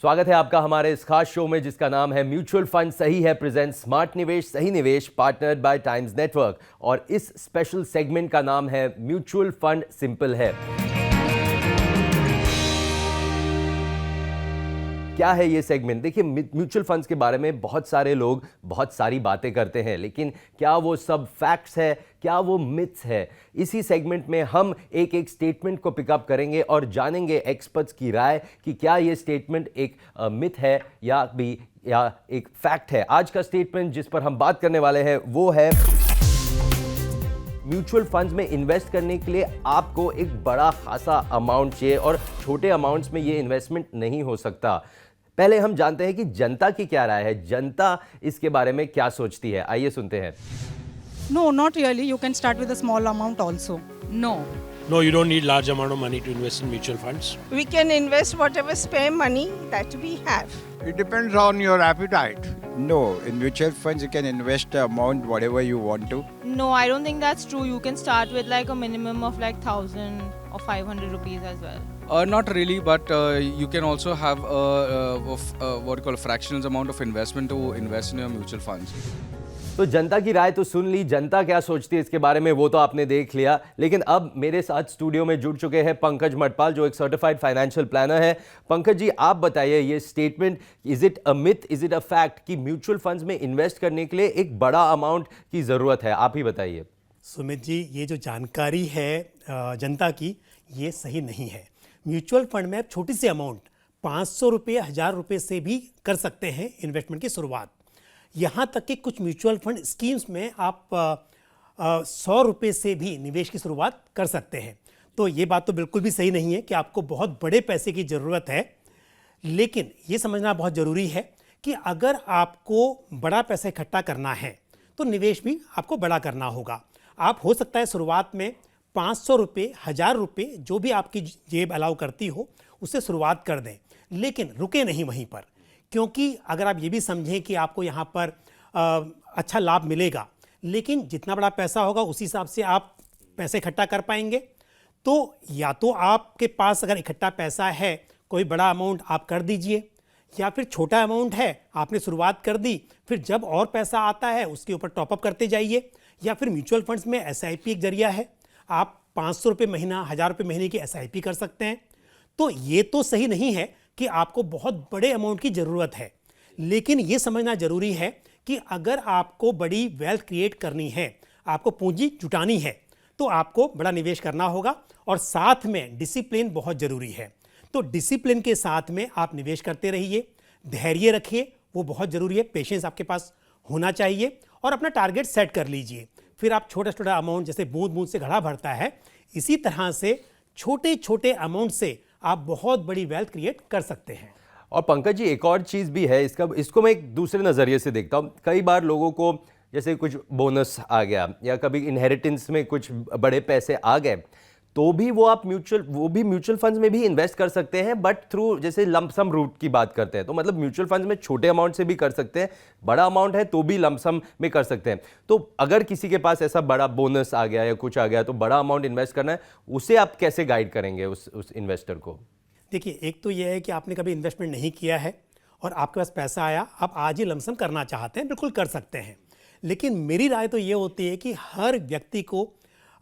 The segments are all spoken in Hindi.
स्वागत है आपका हमारे इस खास शो में जिसका नाम है म्यूचुअल फंड सही है प्रेजेंट स्मार्ट निवेश सही निवेश पार्टनर्ड बाय टाइम्स नेटवर्क। और इस स्पेशल सेगमेंट का नाम है म्यूचुअल फंड सिंपल है। क्या है ये सेगमेंट? देखिए, म्यूचुअल फंड्स के बारे में बहुत सारे लोग बहुत सारी बातें करते हैं, लेकिन क्या वो सब फैक्ट्स है, क्या वो मिथ्स है? इसी सेगमेंट में हम एक एक स्टेटमेंट को पिकअप करेंगे और जानेंगे एक्सपर्ट्स की राय कि क्या ये स्टेटमेंट एक मिथ है या एक फैक्ट है। आज का स्टेटमेंट जिस पर हम बात करने वाले हैं वो है, म्यूचुअल फंड्स में इन्वेस्ट करने के लिए आपको एक बड़ा खासा अमाउंट चाहिए और छोटे अमाउंट्स में ये इन्वेस्टमेंट नहीं हो सकता। पहले हम जानते हैं कि जनता की क्या राय है, जनता इसके बारे में क्या सोचती है। आइए सुनते हैं। No, not really. You can start with a small amount also. No. No, you don't need large amount of money to invest in mutual funds. We can invest whatever spare money that we have. It depends on your appetite. No, in mutual funds you can invest the amount whatever you want to. No, I don't think that's true. You can start with like a minimum of like 1,000 or 500 rupees as well. Not really, but you can also have what you call a fractional amount of investment to invest in your mutual funds. तो जनता की राय तो सुन ली, जनता क्या सोचती है इसके बारे में वो तो आपने देख लिया। लेकिन अब मेरे साथ स्टूडियो में जुड़ चुके हैं पंकज मटपाल, जो एक सर्टिफाइड फाइनेंशियल प्लानर है। पंकज जी, आप बताइए, ये statement is it a myth, is it a fact कि म्यूचुअल फंड्स में इन्वेस्ट करने के लिए एक बड़ा अमाउंट की ज़रूरत है? आप ही बताइए। सुमित जी, ये जो जानकारी है जनता की, ये सही नहीं है। म्यूचुअल फंड में आप छोटी सी अमाउंट 500 रुपये, 1000 रुपये से भी कर सकते हैं इन्वेस्टमेंट की शुरुआत। यहाँ तक कि कुछ म्यूचुअल फंड स्कीम्स में आप 100 रुपये से भी निवेश की शुरुआत कर सकते हैं। तो ये बात तो बिल्कुल भी सही नहीं है कि आपको बहुत बड़े पैसे की ज़रूरत है। लेकिन ये समझना बहुत ज़रूरी है कि अगर आपको बड़ा पैसा इकट्ठा करना है तो निवेश भी आपको बड़ा करना होगा। आप हो सकता है शुरुआत में 500 रुपये, 1000 रुपये, जो भी आपकी जेब अलाउ करती हो, उससे शुरुआत कर दें। लेकिन रुके नहीं वहीं पर, क्योंकि अगर आप ये भी समझें कि आपको यहाँ पर अच्छा लाभ मिलेगा, लेकिन जितना बड़ा पैसा होगा उसी हिसाब से आप पैसे इकट्ठा कर पाएंगे, तो या तो आपके पास अगर इकट्ठा पैसा है, कोई बड़ा अमाउंट आप कर दीजिए, या फिर छोटा अमाउंट है, आपने शुरुआत कर दी, फिर जब और पैसा आता है उसके ऊपर टॉपअप करते जाइए। या फिर म्यूचुअल फंड्स में SIP एक जरिया है, आप 500 रुपये महीना, 1000 रुपये महीने की SIP कर सकते हैं। तो ये तो सही नहीं है कि आपको बहुत बड़े अमाउंट की ज़रूरत है, लेकिन ये समझना ज़रूरी है कि अगर आपको बड़ी वेल्थ क्रिएट करनी है, आपको पूंजी जुटानी है, तो आपको बड़ा निवेश करना होगा और साथ में डिसिप्लिन बहुत ज़रूरी है। तो डिसिप्लिन के साथ में आप निवेश करते रहिए, धैर्य रखिए, वो बहुत ज़रूरी है। पेशेंस आपके पास होना चाहिए और अपना टारगेट सेट कर लीजिए। फिर आप छोटा छोटा अमाउंट, जैसे बूंद बूंद से घड़ा भरता है, इसी तरह से छोटे छोटे अमाउंट से आप बहुत बड़ी वेल्थ क्रिएट कर सकते हैं। और पंकज जी, एक और चीज़ भी है, इसको मैं एक दूसरे नज़रिए से देखता हूँ। कई बार लोगों को जैसे कुछ बोनस आ गया या कभी इनहेरिटेंस में कुछ बड़े पैसे आ गए, तो भी वो म्यूचुअल फंड्स में भी इन्वेस्ट कर सकते हैं, बट थ्रू जैसे लंप सम रूट की बात करते हैं। तो मतलब म्यूचुअल फंड्स में छोटे अमाउंट से भी कर सकते हैं, बड़ा अमाउंट है तो भी लंप सम में कर सकते हैं। तो अगर किसी के पास ऐसा बड़ा बोनस आ गया या कुछ आ गया तो बड़ा अमाउंट इन्वेस्ट करना है, उसे आप कैसे गाइड करेंगे उस इन्वेस्टर को? देखिए, एक तो यह है कि आपने कभी इन्वेस्टमेंट नहीं किया है और आपके पास पैसा आया, आप आज ही लमसम करना चाहते हैं, बिल्कुल कर सकते हैं। लेकिन मेरी राय तो ये होती है कि हर व्यक्ति को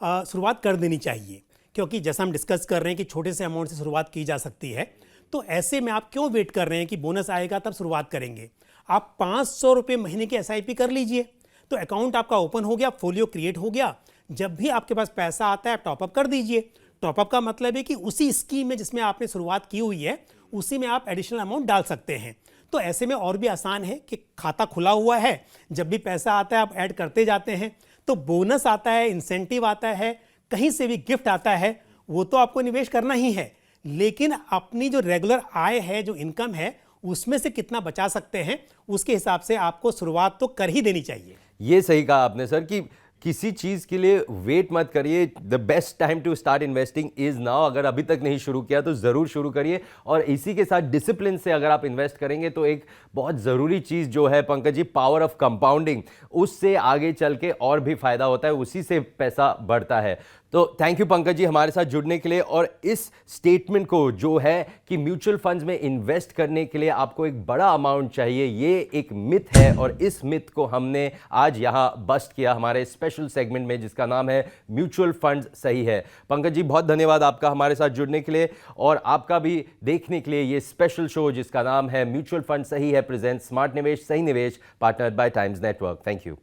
शुरुआत कर देनी चाहिए, क्योंकि जैसा हम डिस्कस कर रहे हैं कि छोटे से अमाउंट से शुरुआत की जा सकती है। तो ऐसे में आप क्यों वेट कर रहे हैं कि बोनस आएगा तब शुरुआत करेंगे? आप 500 रुपये महीने की SIP कर लीजिए, तो अकाउंट आपका ओपन हो गया, फोलियो क्रिएट हो गया। जब भी आपके पास पैसा आता है, आप टॉपअप कर दीजिए। टॉपअप का मतलब है कि उसी स्कीम में जिसमें आपने शुरुआत की हुई है, उसी में आप एडिशनल अमाउंट डाल सकते हैं। तो ऐसे में और भी आसान है कि खाता खुला हुआ है, जब भी पैसा आता है आप ऐड करते जाते हैं। तो बोनस आता है, इंसेंटिव आता है, कहीं से भी गिफ्ट आता है, वो तो आपको निवेश करना ही है। लेकिन अपनी जो रेगुलर आय है, जो इनकम है, उसमें से कितना बचा सकते हैं, उसके हिसाब से आपको शुरुआत तो कर ही देनी चाहिए। ये सही कहा आपने सर कि किसी चीज़ के लिए वेट मत करिए। The best time to start investing is now. अगर अभी तक नहीं शुरू किया तो ज़रूर शुरू करिए, और इसी के साथ डिसिप्लिन से अगर आप इन्वेस्ट करेंगे तो एक बहुत ज़रूरी चीज़ जो है Pankaj ji, power of compounding, उससे आगे चल के और भी फ़ायदा होता है, उसी से पैसा बढ़ता है। तो तो थैंक यू पंकज जी हमारे साथ जुड़ने के लिए, और इस स्टेटमेंट को जो है कि म्यूचुअल फंड्स में इन्वेस्ट करने के लिए आपको एक बड़ा अमाउंट चाहिए, ये एक मिथ है, और इस मिथ को हमने आज यहाँ बस्ट किया हमारे स्पेशल सेगमेंट में जिसका नाम है म्यूचुअल फंड्स सही है। पंकज जी बहुत धन्यवाद आपका हमारे साथ जुड़ने के लिए, और आपका भी देखने के लिए ये स्पेशल शो जिसका नाम है म्यूचुअल फंड सही है प्रेजेंट स्मार्ट निवेश सही निवेश, partnered by Times Network. Thank you.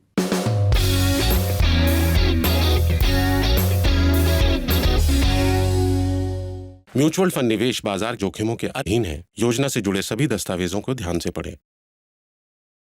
Mutual fund निवेश बाजार जोखिमों के अधीन है। योजना से जुड़े सभी दस्तावेजों को ध्यान से पढ़ें।